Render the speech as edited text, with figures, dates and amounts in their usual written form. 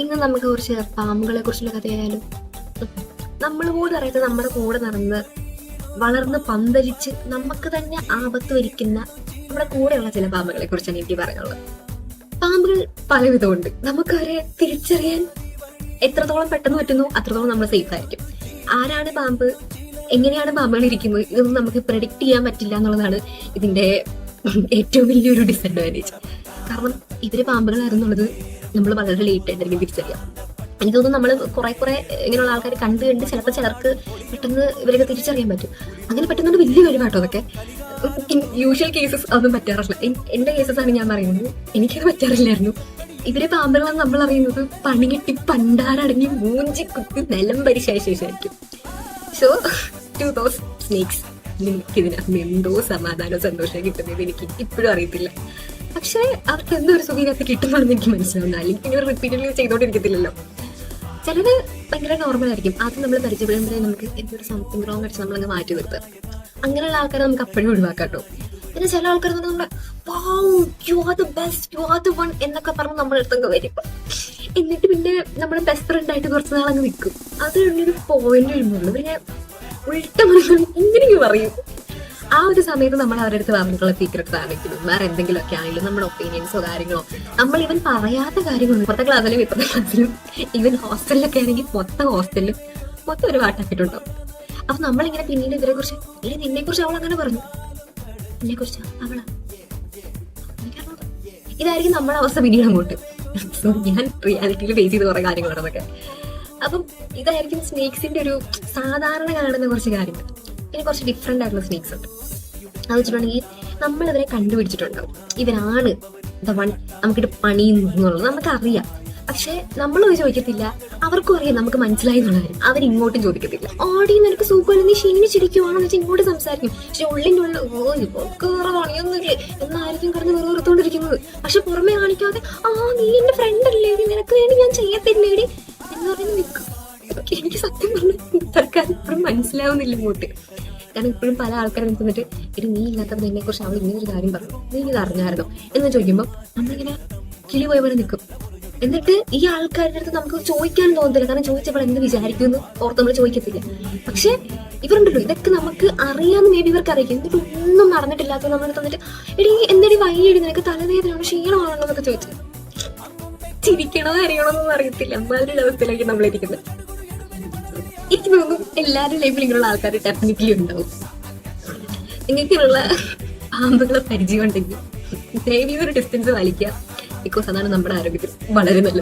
ഇന്ന് നമുക്ക് കുറച്ച് പാമ്പുകളെ കുറിച്ചുള്ള കഥയായാലും. നമ്മൾ പോലും അറിയാത്ത നമ്മുടെ കൂടെ നടന്ന് വളർന്ന് പന്തലിച്ച് നമുക്ക് തന്നെ ആപത്ത് വരിക്കുന്ന നമ്മുടെ കൂടെയുള്ള ചില പാമ്പുകളെ കുറിച്ചാണ് എനിക്ക് പറയാനുള്ളത്. പാമ്പുകൾ പലവിധമുണ്ട്. നമുക്ക് അവരെ തിരിച്ചറിയാൻ എത്രത്തോളം പെട്ടെന്ന് പറ്റുന്നു അത്രത്തോളം നമ്മൾ സേഫ് ആയിരിക്കും. ആരാണ് പാമ്പ്, എങ്ങനെയാണ് പാമ്പുകൾ ഇരിക്കുന്നത്, ഇതൊന്നും നമുക്ക് പ്രെഡിക്റ്റ് ചെയ്യാൻ പറ്റില്ല എന്നുള്ളതാണ് ഇതിന്റെ ഏറ്റവും വലിയൊരു ഡിസഡ്വാൻറ്റേജ്. കാരണം ഇവര് പാമ്പുകളായിരുന്നുള്ളത് നമ്മൾ വളരെ ലേറ്റ് ആയിട്ടായിരിക്കും തിരിച്ചറിയാം. എനിക്ക് തോന്നുന്നു നമ്മൾ കുറെ ഇങ്ങനെയുള്ള ആൾക്കാർ കണ്ട് ചിലപ്പോൾ ചിലർക്ക് പെട്ടെന്ന് ഇവരൊക്കെ തിരിച്ചറിയാൻ പറ്റും. അങ്ങനെ പറ്റുന്നത് വലിയ കഴിവാട്ടോ അതൊക്കെ. യൂഷ്വൽ കേസസ് അതൊന്നും പറ്റാറില്ല. എന്റെ കേസസ് ആണ് ഞാൻ പറയുന്നത്. എനിക്കത് പറ്റാറില്ലായിരുന്നു. ഇവരെ പാമ്പുകളാണ് നമ്മൾ അറിയുന്നത് പണികെട്ടി പണ്ടാരടങ്ങി മൂഞ്ചി കുത്തി നിലം പരിശായ ശേഷമായിരിക്കും. സോ ടു ദോസ് സ്നേക്സ്, നിങ്ങൾക്ക് ഇതിനകത്ത് എന്തോ സമാധാനവും സന്തോഷവും കിട്ടുന്നത് എനിക്ക് ഇപ്പോഴും അറിയത്തില്ല. പക്ഷേ അവർക്ക് എന്തോ ഒരു സുഖീനകത്ത് കിട്ടുന്നതാണെന്ന് എനിക്ക് മനസ്സിലാവുന്ന. അല്ലെങ്കിൽ ഇങ്ങനെ റിപ്പീറ്റഡ്ലി ചെയ്തോണ്ടിരിക്കത്തില്ലല്ലോ. ചിലത് ഭയങ്കര നോർമൽ ആയിരിക്കും. ആദ്യം നമ്മൾ പരിചയപ്പെടുമ്പോഴേ നമുക്ക് എന്തൊരു സംതിങ് റോങ് അടിച്ച് നമ്മളങ്ങ് മാറ്റി നിർത്തുക. അങ്ങനെയുള്ള ആൾക്കാരെ നമുക്ക് അപ്പോഴും ഒഴിവാക്കാട്ടോ. പിന്നെ ചില ആൾക്കാർ നമ്മുടെ you are the best, you are the one എന്നൊക്കെ പറഞ്ഞ് നമ്മുടെ അടുത്തൊക്കെ വരും. എന്നിട്ട് പിന്നെ നമ്മുടെ ബെസ്റ്റ് ഫ്രണ്ട് ആയിട്ട് കുറച്ച് നാളങ്ങ് നിൽക്കും. അത് ഒരു പോയിന്റ് വരുമ്പോഴുള്ളൂ പിന്നെ ഉൾട്ട ഇങ്ങനെയൊക്കെ പറയും. ആ ഒരു സമയത്ത് നമ്മൾ അവരുടെ അടുത്ത് പറഞ്ഞിട്ടുള്ള സീക്രട്സ് ആണെങ്കിലും വേറെ എന്തെങ്കിലുമൊക്കെ ആണെങ്കിലും നമ്മുടെ ഒപ്പീനിയൻസോ കാര്യങ്ങളോ നമ്മൾ ഇവൻ പറയാത്ത കാര്യങ്ങളും ഇപ്പത്തെ ക്ലാസ്സിലും ഇപ്പത്തെ ക്ലാസ്സിലും ഈവൻ ഹോസ്റ്റലിലൊക്കെ ആണെങ്കിൽ മൊത്തം ഒരു പാട്ടാക്കിയിട്ടുണ്ടാവും. അപ്പൊ നമ്മളിങ്ങനെ പിന്നീട് ഇവരെ കുറിച്ച് നിന്നെ കുറിച്ച് അവൾ അങ്ങനെ പറഞ്ഞു, എന്നെ കുറിച്ച് അവളാ, ഇതായിരിക്കും നമ്മുടെ അവസ്ഥ പിന്നീട് അങ്ങോട്ട്. സോ ഞാൻ റിയാലിറ്റിയിൽ ഫേസ് ചെയ്ത് കുറെ കാര്യങ്ങളാണ് അതൊക്കെ. അപ്പം ഇതായിരിക്കും സ്നേക്സിന്റെ ഒരു സാധാരണ കാണുന്ന കുറച്ച് കാര്യങ്ങൾ. ഇനി കുറച്ച് ഡിഫറെന്റ് ആയിട്ടുള്ള സ്നേക്സ് ഉണ്ട്. അത് വെച്ചിട്ടുണ്ടെങ്കിൽ നമ്മൾ ഇവരെ കണ്ടുപിടിച്ചിട്ടുണ്ടാവും. ഇവരാണ് ദ വൺ നമുക്കിട്ട് പണിയുന്നുള്ളത് നമുക്കറിയാം. പക്ഷെ നമ്മളത് ചോദിക്കത്തില്ല, അവർക്കും അറിയാം നമുക്ക് മനസ്സിലായി എന്നുള്ള കാര്യം. അവരിങ്ങോട്ടും ചോദിക്കത്തില്ല. ഓടി നിനക്ക് സുഖമല്ല, നീ ക്ഷീണിച്ചിരിക്കുവാണെന്ന് വെച്ചാൽ ഇങ്ങോട്ട് സംസാരിക്കും. പക്ഷെ ഉള്ളിൻ്റെ ഉള്ളിൽ വേറെ പണിയൊന്നുമില്ലേ എന്നായിരിക്കും കിടന്ന് വെറുതെടുത്തോണ്ടിരിക്കുന്നത്. പക്ഷെ പുറമെ കാണിക്കാതെ നീ എന്റെ ഫ്രണ്ട് അല്ലേ, നിനക്ക് വേണ്ടി ഞാൻ ചെയ്യത്തില്ലേടി എന്ന് പറയുന്നത് നിൽക്കും. എനിക്ക് സത്യം പറഞ്ഞു ഇത്തരക്കാർ ഇപ്പോഴും മനസ്സിലാവുന്നില്ല ഇങ്ങോട്ട്. കാരണം ഇപ്പോഴും പല ആൾക്കാരും നിൽക്കുന്നിട്ട് ഇത് നീ ഇല്ലാത്തപ്പോൾ നിന്നെ കുറിച്ച് അവൾ ഇങ്ങനെ ഒരു കാര്യം പറഞ്ഞു, നീ ഇത് അറിഞ്ഞായിരുന്നോ എന്ന് ചോദിക്കുമ്പോൾ നമ്മളിങ്ങനെ കിളി പോയ പോലെ നിൽക്കും. എന്നിട്ട് ഈ ആൾക്കാരുടെ അടുത്ത് നമുക്ക് ചോദിക്കാനും തോന്നത്തില്ല. കാരണം ചോദിച്ചപ്പോൾ എന്ത് വിചാരിക്കുമെന്ന് ഓർത്ത് നമ്മൾ ചോദിക്കത്തില്ല. പക്ഷെ ഇവരുണ്ടല്ലോ, ഇതൊക്കെ നമുക്ക് അറിയാമെന്ന് മേ ബി ഇവർക്ക് അറിയിക്കും. എന്നിട്ട് ഒന്നും നടന്നിട്ടില്ലാത്ത നമ്മൾ തന്നിട്ട് എടി എന്തെടി വയ്യടി, നിനക്ക് തലവേദനയാണോ ക്ഷീണമാണോ എന്നൊക്കെ ചോദിച്ചു ചിരിക്കണോ അറിയണോ എന്നൊന്നും അറിയത്തില്ല. അമ്മാതിരി അവസ്ഥയിലേക്ക് നമ്മളിരിക്കുന്നത്. എനിക്ക് തോന്നും എല്ലാവരും ലൈഫിൽ ഇങ്ങനെയുള്ള ആൾക്കാർ ഡെഫിനറ്റ്ലി ഉണ്ടാവും. നിങ്ങൾക്കുള്ള പാമ്പുകളെ പരിചയം ഉണ്ടെങ്കിൽ ദയവീ ഒരു ഡിസ്റ്റൻസ് വലിക്കുക. ബിക്കോസ് അതാണ് നമ്മുടെ ആരോഗ്യത്തിൽ വളരെ നല്ലത്.